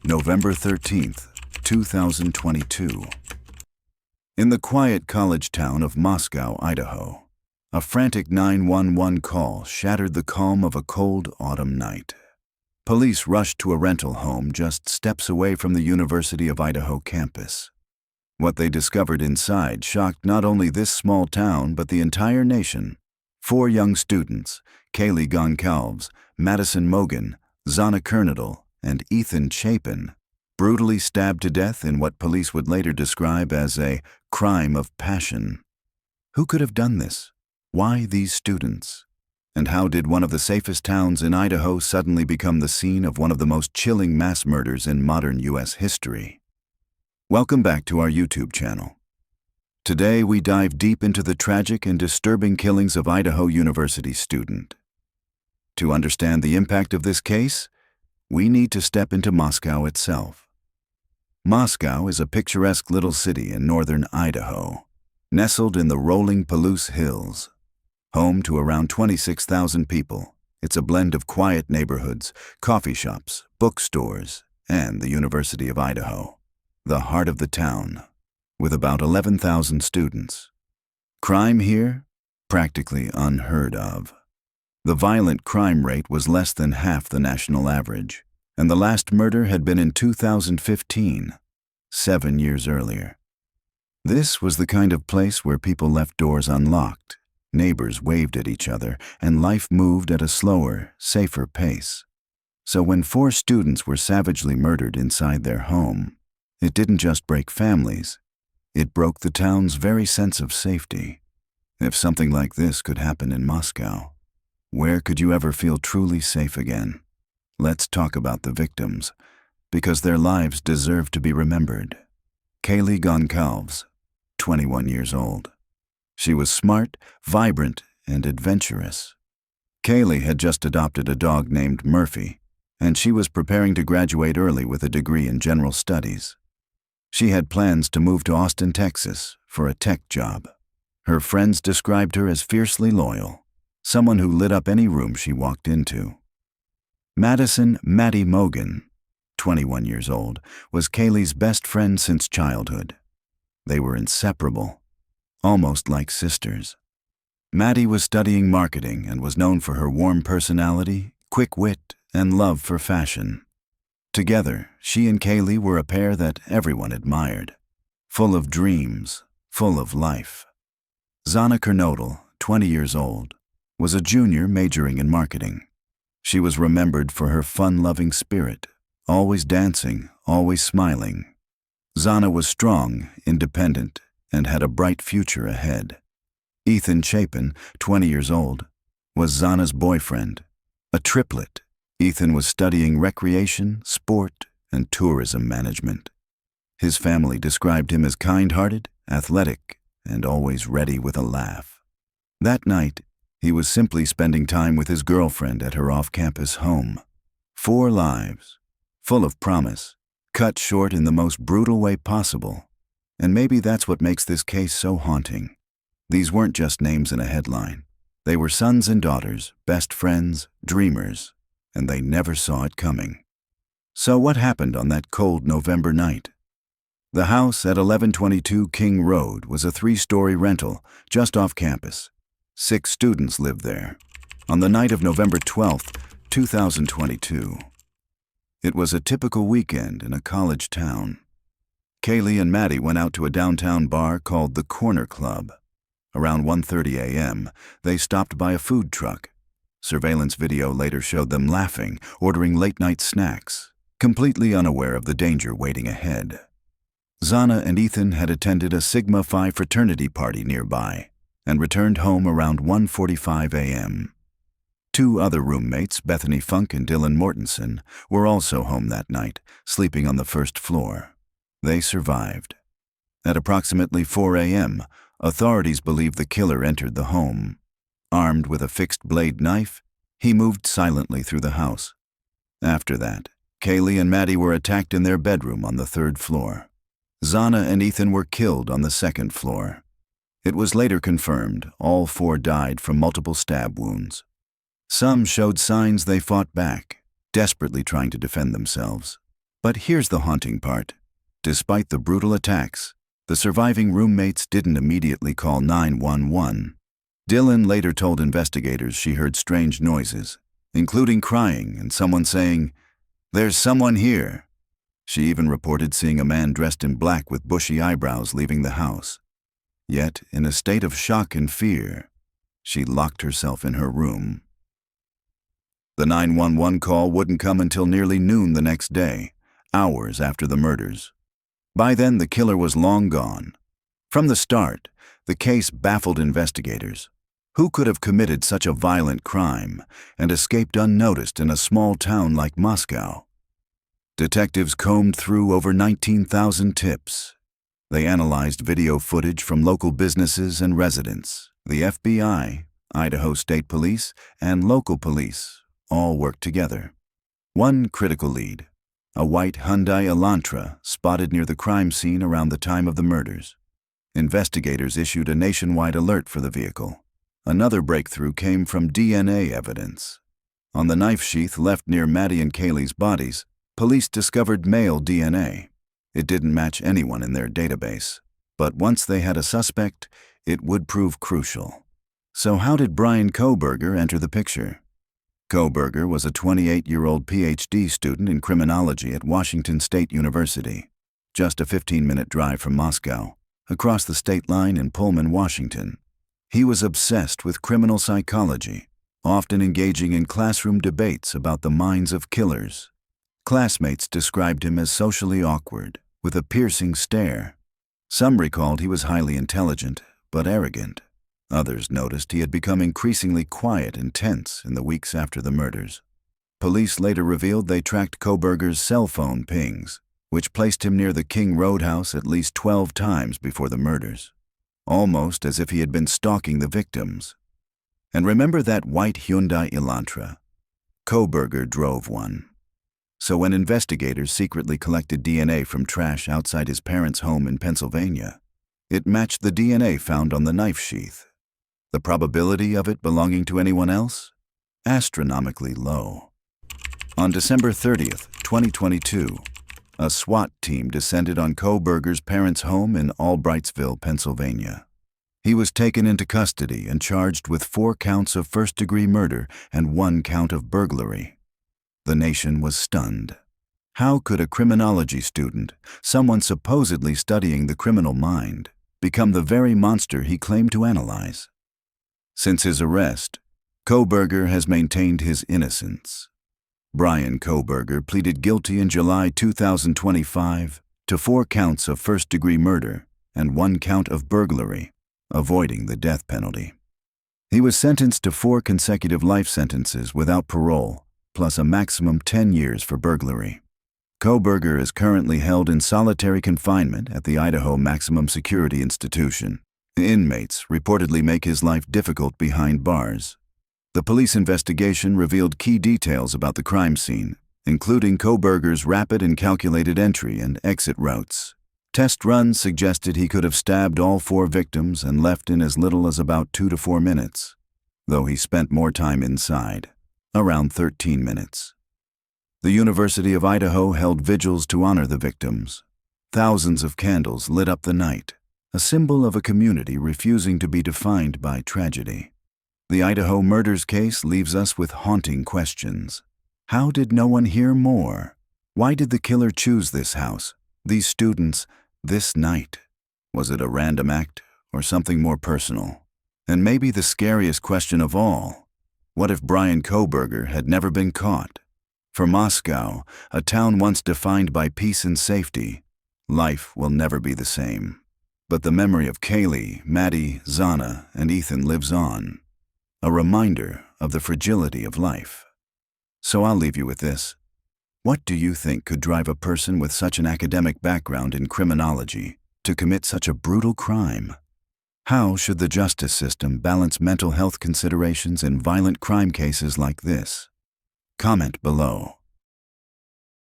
November 13th, 2022. In the quiet college town of Moscow, Idaho, a frantic 911 call shattered the calm of a cold autumn night. Police rushed to a rental home just steps away from the University of Idaho campus. What they discovered inside shocked not only this small town but the entire nation. 4 young students, Kaylee Goncalves, Madison Mogen, Zana Kernadel, and Ethan Chapin, brutally stabbed to death in what police would later describe as a crime of passion. Who could have done this? Why these students? And how did one of the safest towns in Idaho suddenly become the scene of one of the most chilling mass murders in modern U.S. history? Welcome back to our YouTube channel. Today we dive deep into the tragic and disturbing killings of Idaho University student. To understand the impact of this case, we need to step into Moscow itself. Moscow is a picturesque little city in northern Idaho, nestled in the rolling Palouse Hills. Home to around 26,000 people, it's a blend of quiet neighborhoods, coffee shops, bookstores, and the University of Idaho, the heart of the town, with about 11,000 students. Crime here? Practically unheard of. The violent crime rate was less than half the national average, and the last murder had been in 2015, 7 years earlier. This was the kind of place where people left doors unlocked, neighbors waved at each other, and life moved at a slower, safer pace. So when 4 students were savagely murdered inside their home, it didn't just break families, it broke the town's very sense of safety. If something like this could happen in Moscow, where could you ever feel truly safe again? Let's talk about the victims, because their lives deserve to be remembered. Kaylee Goncalves, 21 years old. She was smart, vibrant, and adventurous. Kaylee had just adopted a dog named Murphy, and she was preparing to graduate early with a degree in general studies. She had plans to move to Austin, Texas, for a tech job. Her friends described her as fiercely loyal, someone who lit up any room she walked into. Madison "Maddie" Mogen, 21 years old, was Kaylee's best friend since childhood. They were inseparable, almost like sisters. Maddie was studying marketing and was known for her warm personality, quick wit, and love for fashion. Together, she and Kaylee were a pair that everyone admired, full of dreams, full of life. Zana Kernadel, 20 years old, was a junior majoring in marketing. She was remembered for her fun-loving spirit, always dancing, always smiling. Zana was strong, independent, and had a bright future ahead. Ethan Chapin, 20 years old, was Zana's boyfriend, a triplet. Ethan was studying recreation, sport, and tourism management. His family described him as kind-hearted, athletic, and always ready with a laugh. That night, he was simply spending time with his girlfriend at her off-campus home. 4 lives, full of promise, cut short in the most brutal way possible. And maybe that's what makes this case so haunting. These weren't just names in a headline. They were sons and daughters, best friends, dreamers, and they never saw it coming. So what happened on that cold November night? The house at 1122 King Road was a 3-story rental just off campus. 6 students lived there. On the night of November 12th, 2022. It was a typical weekend in a college town. Kaylee and Maddie went out to a downtown bar called the Corner Club. Around 1:30 a.m., they stopped by a food truck. Surveillance video later showed them laughing, ordering late-night snacks, completely unaware of the danger waiting ahead. Zana and Ethan had attended a Sigma Phi fraternity party nearby and returned home around 1:45 a.m. 2 other roommates, Bethany Funk and Dylan Mortensen, were also home that night, sleeping on the first floor. They survived. At approximately 4 a.m., authorities believe the killer entered the home. Armed with a fixed-blade knife, he moved silently through the house. After that, Kaylee and Maddie were attacked in their bedroom on the 3rd floor. Zana and Ethan were killed on the 2nd floor. It was later confirmed all 4 died from multiple stab wounds. Some showed signs they fought back, desperately trying to defend themselves. But here's the haunting part. Despite the brutal attacks, the surviving roommates didn't immediately call 911. Dylan later told investigators she heard strange noises, including crying and someone saying, "There's someone here." She even reported seeing a man dressed in black with bushy eyebrows leaving the house. Yet, in a state of shock and fear, she locked herself in her room. The 911 call wouldn't come until nearly noon the next day, hours after the murders. By then, the killer was long gone. From the start, the case baffled investigators. Who could have committed such a violent crime and escaped unnoticed in a small town like Moscow? Detectives combed through over 19,000 tips. They analyzed video footage from local businesses and residents. The FBI, Idaho State Police, and local police all worked together. One critical lead, a white Hyundai Elantra spotted near the crime scene around the time of the murders. Investigators issued a nationwide alert for the vehicle. Another breakthrough came from DNA evidence. On the knife sheath left near Maddie and Kaylee's bodies, police discovered male DNA. It didn't match anyone in their database, but once they had a suspect, it would prove crucial. So how did Bryan Kohberger enter the picture? Kohberger was a 28-year-old PhD student in criminology at Washington State University, just a 15-minute drive from Moscow, across the state line in Pullman, Washington. He was obsessed with criminal psychology, often engaging in classroom debates about the minds of killers. Classmates described him as socially awkward, with a piercing stare. Some recalled he was highly intelligent, but arrogant. Others noticed he had become increasingly quiet and tense in the weeks after the murders. Police later revealed they tracked Kohberger's cell phone pings, which placed him near the King Roadhouse at least 12 times before the murders, almost as if he had been stalking the victims. And remember that white Hyundai Elantra? Kohberger drove one. So when investigators secretly collected DNA from trash outside his parents' home in Pennsylvania, it matched the DNA found on the knife sheath. The probability of it belonging to anyone else? Astronomically low. On December 30th, 2022, a SWAT team descended on Kohberger's parents' home in Albrightsville, Pennsylvania. He was taken into custody and charged with 4 counts of first-degree murder and 1 count of burglary. The nation was stunned. How could a criminology student, someone supposedly studying the criminal mind, become the very monster he claimed to analyze? Since his arrest, Kohberger has maintained his innocence. Bryan Kohberger pleaded guilty in July 2025 to 4 counts of first-degree murder and 1 count of burglary, avoiding the death penalty. He was sentenced to 4 consecutive life sentences without parole, plus a maximum 10 years for burglary. Kohberger is currently held in solitary confinement at the Idaho Maximum Security Institution. Inmates reportedly make his life difficult behind bars. The police investigation revealed key details about the crime scene, including Kohberger's rapid and calculated entry and exit routes. Test runs suggested he could have stabbed all 4 victims and left in as little as about 2 to 4 minutes, though he spent more time inside, around 13 minutes. The University of Idaho held vigils to honor the victims. Thousands of candles lit up the night, a symbol of a community refusing to be defined by tragedy. The Idaho murders case leaves us with haunting questions. How did no one hear more? Why did the killer choose this house, these students, this night? Was it a random act or something more personal? And maybe the scariest question of all, what if Bryan Kohberger had never been caught? For Moscow, a town once defined by peace and safety, life will never be the same. But the memory of Kaylee, Maddie, Zana, and Ethan lives on, a reminder of the fragility of life. So I'll leave you with this. What do you think could drive a person with such an academic background in criminology to commit such a brutal crime? How should the justice system balance mental health considerations in violent crime cases like this? Comment below.